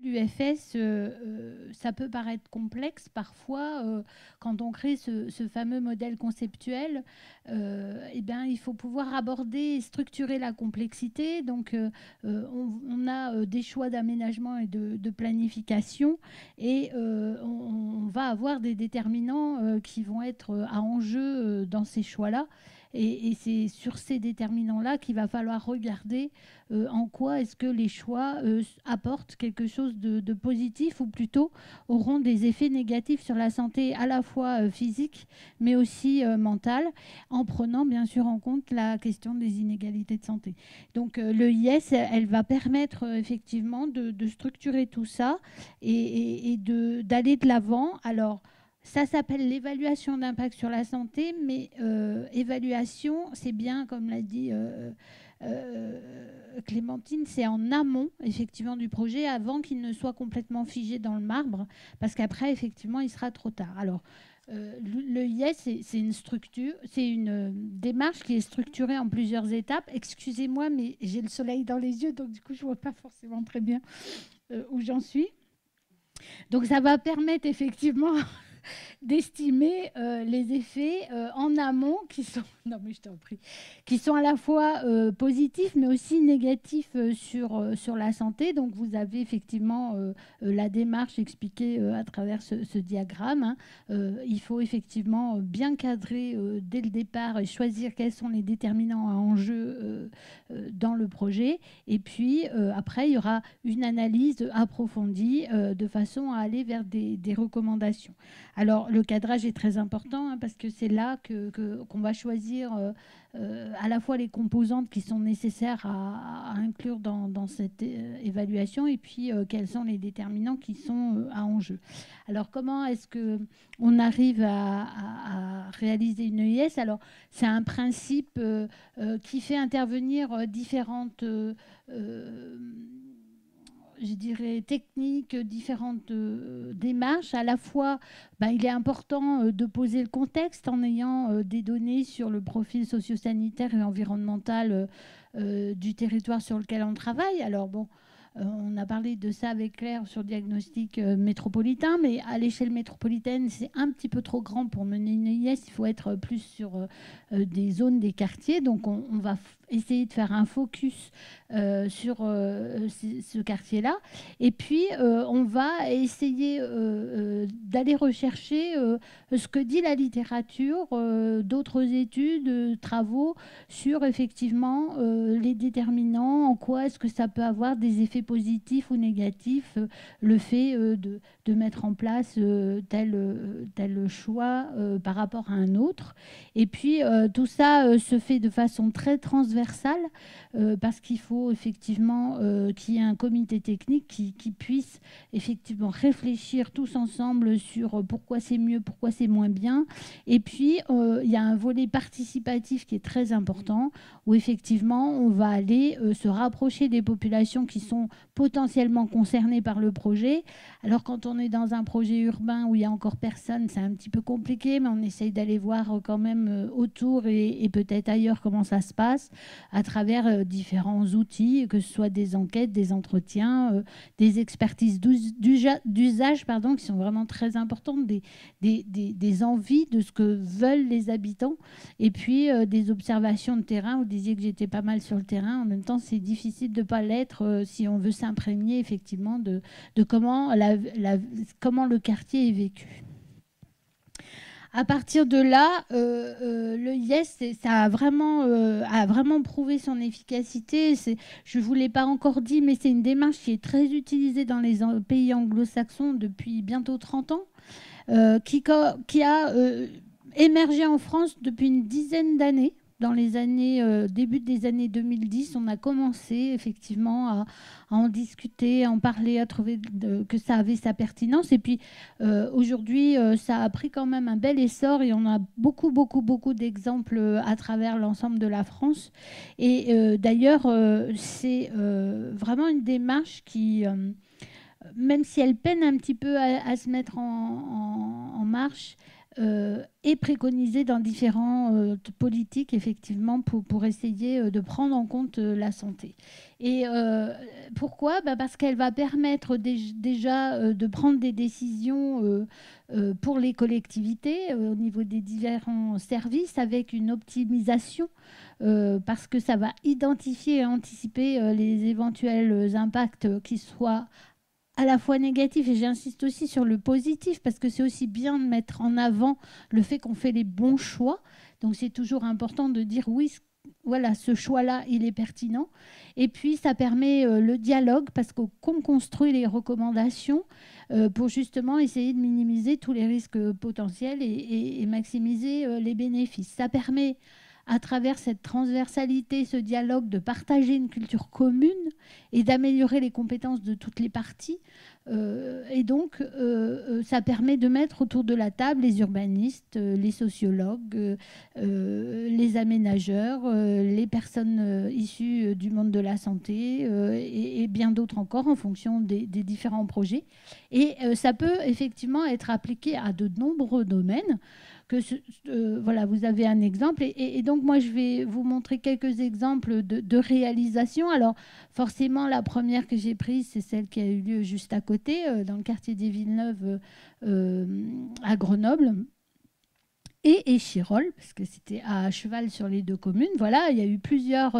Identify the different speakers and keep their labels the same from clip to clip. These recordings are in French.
Speaker 1: L'UFS, ça peut paraître complexe parfois quand on crée ce fameux modèle conceptuel. Eh bien, il faut pouvoir aborder et structurer la complexité. Donc, on a des choix d'aménagement et de planification, et on va avoir des déterminants qui vont être à enjeu dans ces choix-là. Et c'est sur ces déterminants-là qu'il va falloir regarder en quoi est-ce que les choix apportent quelque chose de positif, ou plutôt auront des effets négatifs sur la santé à la fois physique mais aussi mentale, en prenant bien sûr en compte la question des inégalités de santé. Donc l'EIS, elle va permettre effectivement de structurer tout ça et d'aller de l'avant. Alors, ça s'appelle l'évaluation d'impact sur la santé, mais évaluation, c'est bien, comme l'a dit Clémentine, c'est en amont, effectivement, du projet, avant qu'il ne soit complètement figé dans le marbre, parce qu'après, effectivement, il sera trop tard. Alors, le IS, c'est une structure, c'est une démarche qui est structurée en plusieurs étapes. Excusez-moi, mais j'ai le soleil dans les yeux, donc du coup, je ne vois pas forcément très bien où j'en suis. Donc, ça va permettre effectivement d'estimer les effets en amont qui sont, non mais je t'en prie, qui sont à la fois positifs mais aussi négatifs sur la santé. Donc vous avez effectivement la démarche expliquée à travers ce diagramme, hein. Il faut effectivement bien cadrer dès le départ et choisir quels sont les déterminants à enjeu dans le projet. Et puis après, il y aura une analyse approfondie de façon à aller vers des recommandations. Alors, le cadrage est très important, hein, parce que c'est là qu'on va choisir à la fois les composantes qui sont nécessaires à inclure dans cette évaluation, et puis quels sont les déterminants qui sont à enjeu. Alors, comment est-ce qu'on arrive à réaliser une EIS? Alors, c'est un principe qui fait intervenir différentes je dirais, techniques, différentes démarches. À la fois, il est important de poser le contexte en ayant des données sur le profil socio-sanitaire et environnemental du territoire sur lequel on travaille. Alors bon, on a parlé de ça avec Claire sur le diagnostic métropolitain, mais à l'échelle métropolitaine, c'est un petit peu trop grand pour mener une IS. Il faut être plus sur des zones, des quartiers. Donc on va essayer de faire un focus sur ce quartier-là. Et puis, on va essayer d'aller rechercher ce que dit la littérature, d'autres études, travaux sur effectivement les déterminants, en quoi est-ce que ça peut avoir des effets positifs ou négatifs, le fait de mettre en place tel choix par rapport à un autre. Et puis, tout ça se fait de façon très transversale, parce qu'il faut effectivement qu'il y ait un comité technique qui puisse effectivement réfléchir tous ensemble sur pourquoi c'est mieux, pourquoi c'est moins bien. Et puis, il y a un volet participatif qui est très important, où effectivement, on va aller se rapprocher des populations qui sont potentiellement concernées par le projet. Alors, quand on est dans un projet urbain où il n'y a encore personne, c'est un petit peu compliqué, mais on essaye d'aller voir quand même autour et peut-être ailleurs comment ça se passe à travers différents outils, que ce soit des enquêtes, des entretiens, des expertises d'usage, pardon, qui sont vraiment très importantes, des envies de ce que veulent les habitants, et puis des observations de terrain. Vous disiez que j'étais pas mal sur le terrain. En même temps, c'est difficile de ne pas l'être si on veut s'imprégner effectivement de comment, comment le quartier est vécu. À partir de là, le yes, ça a vraiment prouvé son efficacité. Je ne vous l'ai pas encore dit, mais c'est une démarche qui est très utilisée dans les pays anglo-saxons depuis bientôt 30 ans, qui a émergé en France depuis une dizaine d'années. Dans les début des années 2010, on a commencé effectivement à en discuter, à en parler, à trouver que ça avait sa pertinence. Et puis aujourd'hui, ça a pris quand même un bel essor, et on a beaucoup, beaucoup, beaucoup d'exemples à travers l'ensemble de la France. Et d'ailleurs, c'est vraiment une démarche qui, même si elle peine un petit peu à se mettre en marche, est préconisé dans différentes politiques, effectivement, pour essayer de prendre en compte la santé. Et pourquoi? Parce qu'elle va permettre déjà de prendre des décisions pour les collectivités au niveau des différents services avec une optimisation parce que ça va identifier et anticiper les éventuels impacts qui soient à la fois négatif, et j'insiste aussi sur le positif, parce que c'est aussi bien de mettre en avant le fait qu'on fait les bons choix. Donc c'est toujours important de dire oui, voilà, ce choix-là, il est pertinent. Et puis ça permet le dialogue, parce qu'on construit les recommandations pour justement essayer de minimiser tous les risques potentiels et maximiser les bénéfices. Ça permet à travers cette transversalité, ce dialogue, de partager une culture commune et d'améliorer les compétences de toutes les parties. Et donc, ça permet de mettre autour de la table les urbanistes, les sociologues, les aménageurs, les personnes issues du monde de la santé et bien d'autres encore en fonction des différents projets. Et ça peut effectivement être appliqué à de nombreux domaines. Voilà, vous avez un exemple. Et donc, moi, je vais vous montrer quelques exemples de réalisation. Alors, forcément, la première que j'ai prise, c'est celle qui a eu lieu juste à côté, dans le quartier des Villeneuves, à Grenoble. Et Échirolles, parce que c'était à cheval sur les deux communes. Voilà, il y a eu plusieurs,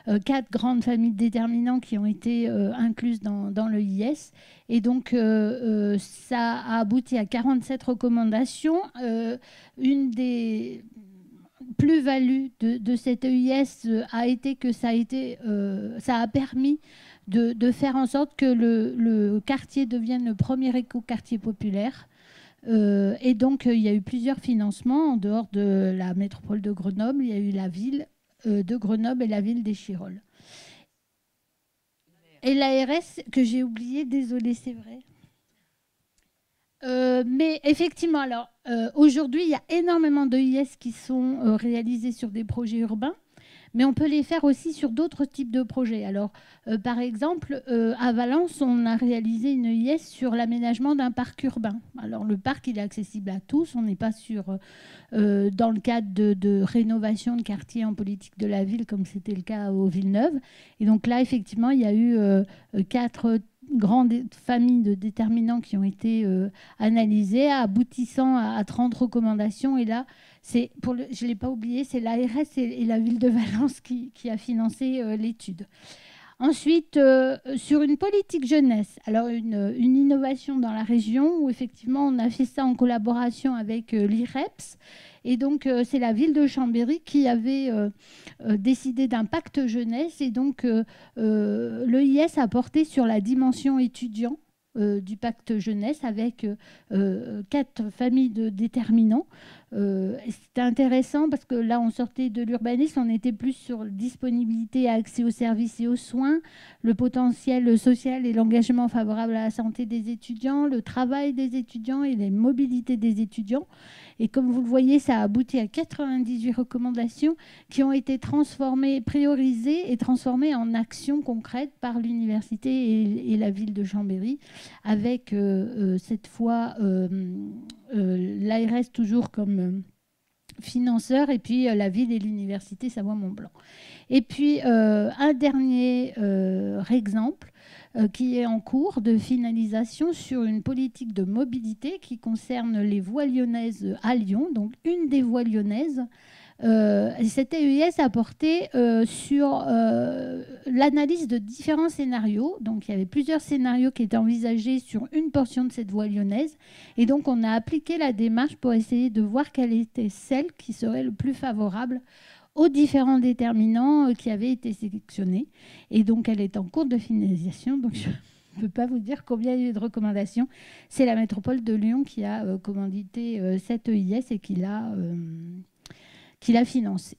Speaker 1: 4 grandes familles déterminants qui ont été incluses dans le IS. Et donc, ça a abouti à 47 recommandations. Une des plus-values de cette EIS a été que ça a permis de faire en sorte que le quartier devienne le premier éco-quartier populaire. Et donc, il y a eu plusieurs financements en dehors de la métropole de Grenoble. Il y a eu la ville de Grenoble et la ville d'Échirolles. Et l'ARS, que j'ai oublié, désolée, c'est vrai. Mais effectivement, alors, aujourd'hui, il y a énormément d'EIS qui sont réalisés sur des projets urbains. Mais on peut les faire aussi sur d'autres types de projets. Alors, par exemple, à Valence, on a réalisé une EIS sur l'aménagement d'un parc urbain. Alors, le parc, il est accessible à tous. On n'est pas dans le cadre de rénovation de quartier en politique de la ville, comme c'était le cas au Villeneuve. Et donc là, effectivement, il y a eu 4 grandes familles de déterminants qui ont été analysées, aboutissant à 30 recommandations. Et là, je ne l'ai pas oublié, c'est l'ARS et la ville de Valence qui a financé l'étude. Ensuite, sur une politique jeunesse, alors une innovation dans la région où effectivement on a fait ça en collaboration avec l'IREPS. Et donc, c'est la ville de Chambéry qui avait décidé d'un pacte jeunesse. Et donc, l'EIS a porté sur la dimension étudiant du pacte jeunesse avec 4 familles de déterminants. C'était intéressant parce que là, on sortait de l'urbanisme, on était plus sur disponibilité et accès aux services et aux soins, le potentiel social et l'engagement favorable à la santé des étudiants, le travail des étudiants et les mobilités des étudiants. Et comme vous le voyez, ça a abouti à 98 recommandations qui ont été transformées, priorisées et transformées en actions concrètes par l'université et la ville de Chambéry, avec cette fois l'ARS toujours comme financeur, et puis la ville et l'université Savoie-Mont-Blanc. Et puis un dernier exemple qui est en cours de finalisation sur une politique de mobilité qui concerne les voies lyonnaises à Lyon, donc une des voies lyonnaises. Cette EIS a porté sur l'analyse de différents scénarios. Donc, il y avait plusieurs scénarios qui étaient envisagés sur une portion de cette voie lyonnaise. Et donc, on a appliqué la démarche pour essayer de voir quelle était celle qui serait le plus favorable aux différents déterminants qui avaient été sélectionnés. Et donc, elle est en cours de finalisation. Donc, je ne peux pas vous dire combien il y a eu de recommandations. C'est la métropole de Lyon qui a commandité cette EIS et qui l'a financée.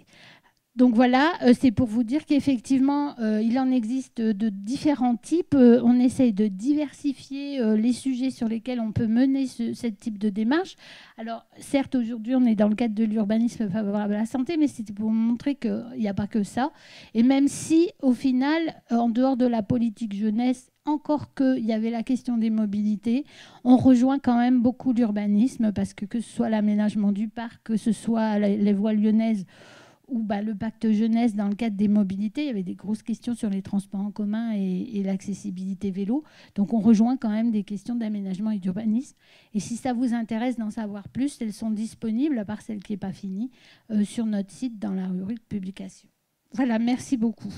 Speaker 1: Donc voilà, c'est pour vous dire qu'effectivement, il en existe de différents types. On essaye de diversifier les sujets sur lesquels on peut mener ce type de démarche. Alors, certes, aujourd'hui, on est dans le cadre de l'urbanisme favorable à la santé, mais c'était pour montrer qu'il n'y a pas que ça. Et même si, au final, en dehors de la politique jeunesse, encore qu'il y avait la question des mobilités, on rejoint quand même beaucoup l'urbanisme, parce que ce soit l'aménagement du parc, que ce soit les voies lyonnaises ou le pacte jeunesse dans le cadre des mobilités, il y avait des grosses questions sur les transports en commun et l'accessibilité vélo. Donc on rejoint quand même des questions d'aménagement et d'urbanisme. Et si ça vous intéresse d'en savoir plus, elles sont disponibles, à part celle qui n'est pas finie, sur notre site dans la rubrique publication. Voilà, merci beaucoup.